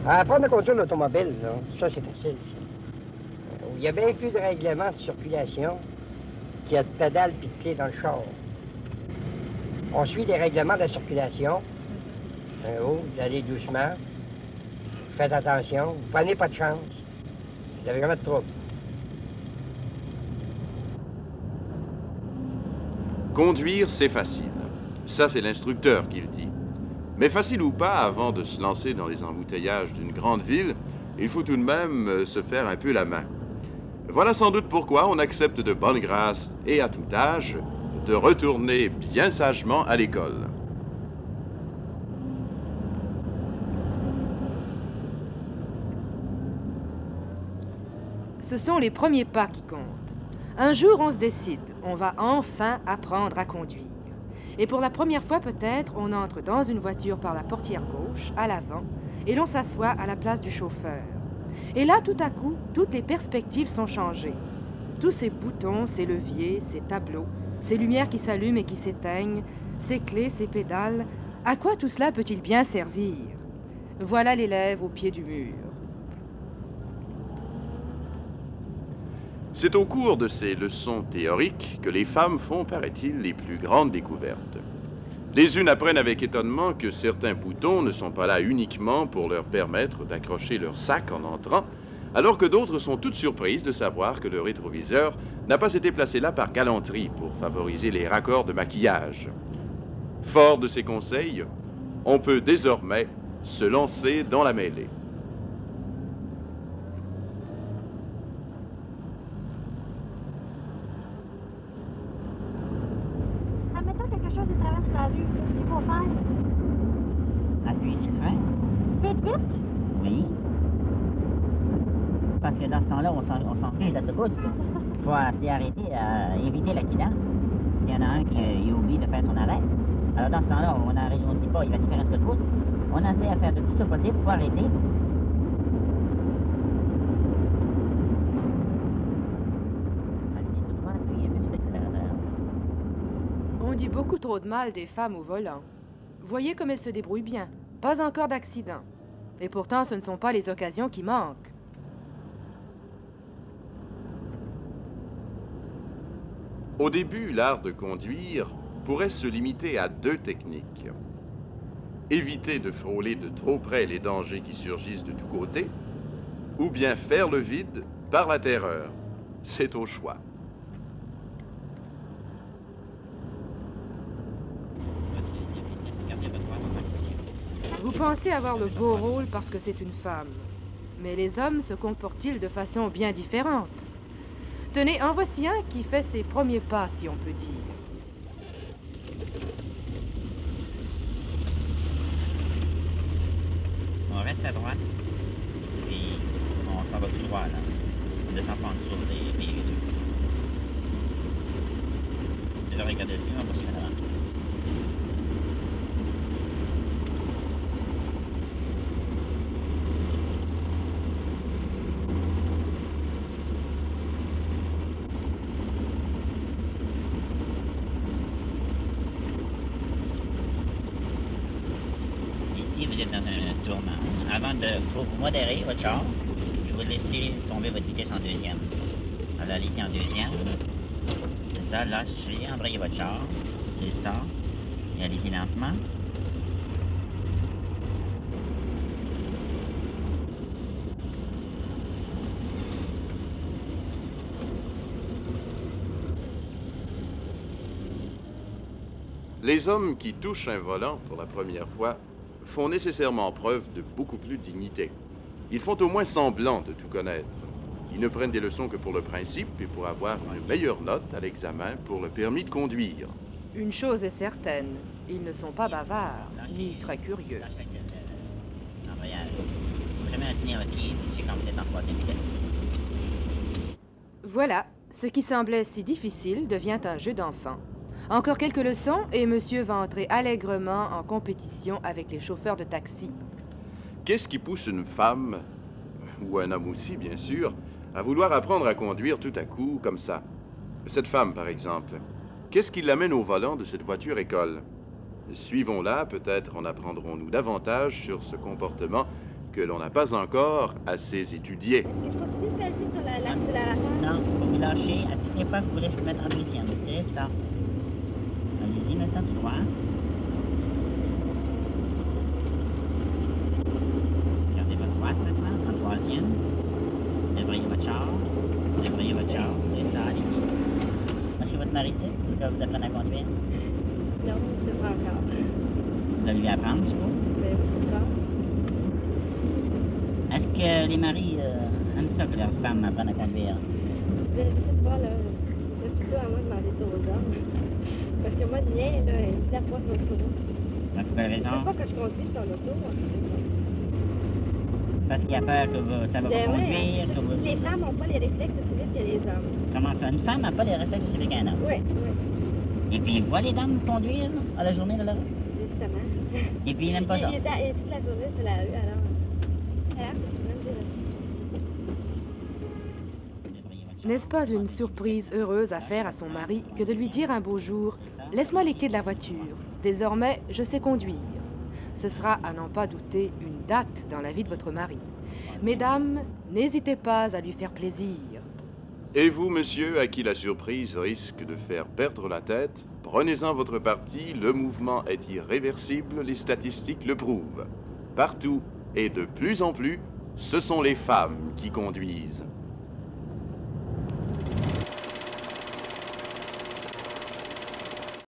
À apprendre à conduire l'automobile, là, ça, c'est facile. Il y a bien plus de règlements de circulation qu'il y a de pédales puis de clés dans le char. On suit les règlements de la circulation. Vous allez doucement. Faites attention. Vous prenez pas de chance. Vous n'avez jamais de trouble. Conduire, c'est facile. Ça, c'est l'instructeur qui le dit. Mais facile ou pas, avant de se lancer dans les embouteillages d'une grande ville, il faut tout de même se faire un peu la main. Voilà sans doute pourquoi on accepte de bonne grâce et à tout âge de retourner bien sagement à l'école. Ce sont les premiers pas qui comptent. Un jour, on se décide. On va enfin apprendre à conduire. Et pour la première fois peut-être, on entre dans une voiture par la portière gauche, à l'avant, et l'on s'assoit à la place du chauffeur. Et là, tout à coup, toutes les perspectives sont changées. Tous ces boutons, ces leviers, ces tableaux, ces lumières qui s'allument et qui s'éteignent, ces clés, ces pédales, à quoi tout cela peut-il bien servir? Voilà l'élève au pied du mur. C'est au cours de ces leçons théoriques que les femmes font, paraît-il, les plus grandes découvertes. Les unes apprennent avec étonnement que certains boutons ne sont pas là uniquement pour leur permettre d'accrocher leur sac en entrant, alors que d'autres sont toutes surprises de savoir que le rétroviseur n'a pas été placé là par galanterie pour favoriser les raccords de maquillage. Fort de ces conseils, on peut désormais se lancer dans la mêlée. Admettons quelque chose qui traverse la rue, qu'est-ce qu'il faut faire? Appuyer sur le frein? Vite, vite? Oui. Parce que dans ce temps-là, on s'en fiche de la secousse. Il faut s'y arrêter à éviter l'accident. Il y en a un qui oublie de faire son arrêt. Alors dans ce temps-là, on ne dit pas, il va se faire une secousse. On essaie à faire de tout ce possible pour arrêter. On dit beaucoup trop de mal des femmes au volant. Voyez comme elles se débrouillent bien. Pas encore d'accident. Et pourtant, ce ne sont pas les occasions qui manquent. Au début, l'art de conduire pourrait se limiter à 2 techniques. Éviter de frôler de trop près les dangers qui surgissent de tous côtés, ou bien faire le vide par la terreur. C'est au choix. Vous pensez avoir le beau rôle parce que c'est une femme. Mais les hommes se comportent-ils de façon bien différente? Tenez, en voici un qui fait ses premiers pas, si on peut dire. On reste à droite, puis on s'en va tout droit, là. On descend pas en dessous des viaducs. Je vais regarder le film, on va se mettre avant. Ici, vous êtes dans un tournant. Avant de... faut modérer votre char. Je vais vous laisser tomber votre vitesse en deuxième. Alors, allez-y en deuxième. C'est ça, lâchez, embrayez votre char. C'est ça. Et allez-y lentement. Les hommes qui touchent un volant pour la première fois font nécessairement preuve de beaucoup plus de dignité. Ils font au moins semblant de tout connaître. Ils ne prennent des leçons que pour le principe et pour avoir une meilleure note à l'examen pour le permis de conduire. Une chose est certaine, ils ne sont pas bavards, ni très curieux. Lâchez l'embrayage. Il ne faut jamais tenir le pied, c'est quand vous êtes en troisième vitesse. Voilà, ce qui semblait si difficile devient un jeu d'enfant. Encore quelques leçons et monsieur va entrer allègrement en compétition avec les chauffeurs de taxi. Qu'est-ce qui pousse une femme, ou un homme aussi bien sûr, à vouloir apprendre à conduire tout à coup comme ça? Cette femme, par exemple. Qu'est-ce qui l'amène au volant de cette voiture école? Suivons-la, peut-être en apprendrons-nous davantage sur ce comportement que l'on n'a pas encore assez étudié. Est-ce que je continue de passer sur l'accélérateur? Non, faut vous lâcher à toutes les fois que vous voulez vous mettre en deuxième. C'est ça. Allez-y maintenant tout droit. Gardez votre droite maintenant, en troisième. Débrayez votre char. Débrayez votre char. C'est ça, allez-y. Est-ce que votre mari sait que vous apprenez à conduire? Non, c'est pas encore. Vous allez lui apprendre, je suppose? Mais oui, c'est ça. Est-ce que les maris aiment ça que leurs femmes apprennent à conduire? Mais je sais pas, là. C'est plutôt à moi de demander ça aux hommes. Parce que moi, le mien, là, il n'a pas de l'auto. Pour quelle Je raison? sais pas que je conduis son auto. Parce qu'il a peur que ça va vous conduire, que vous... Les femmes n'ont pas les réflexes aussi vite que les hommes. Comment ça? Une femme n'a pas les réflexes aussi vite qu'un homme. Oui, oui, Et puis il voit les dames conduire à la journée de la rue. justement. Et puis il n'aime pas ça. Il est toute la journée sur la rue, alors. Alors, tu peux me dire aussi. N'est-ce pas une surprise heureuse à faire à son mari que de lui dire un beau jour « Laisse-moi les clés de la voiture. Désormais, je sais conduire. » Ce sera, à n'en pas douter, une date dans la vie de votre mari. Mesdames, n'hésitez pas à lui faire plaisir. Et vous, monsieur, à qui la surprise risque de faire perdre la tête, prenez-en votre parti, le mouvement est irréversible, les statistiques le prouvent. Partout, et de plus en plus, ce sont les femmes qui conduisent.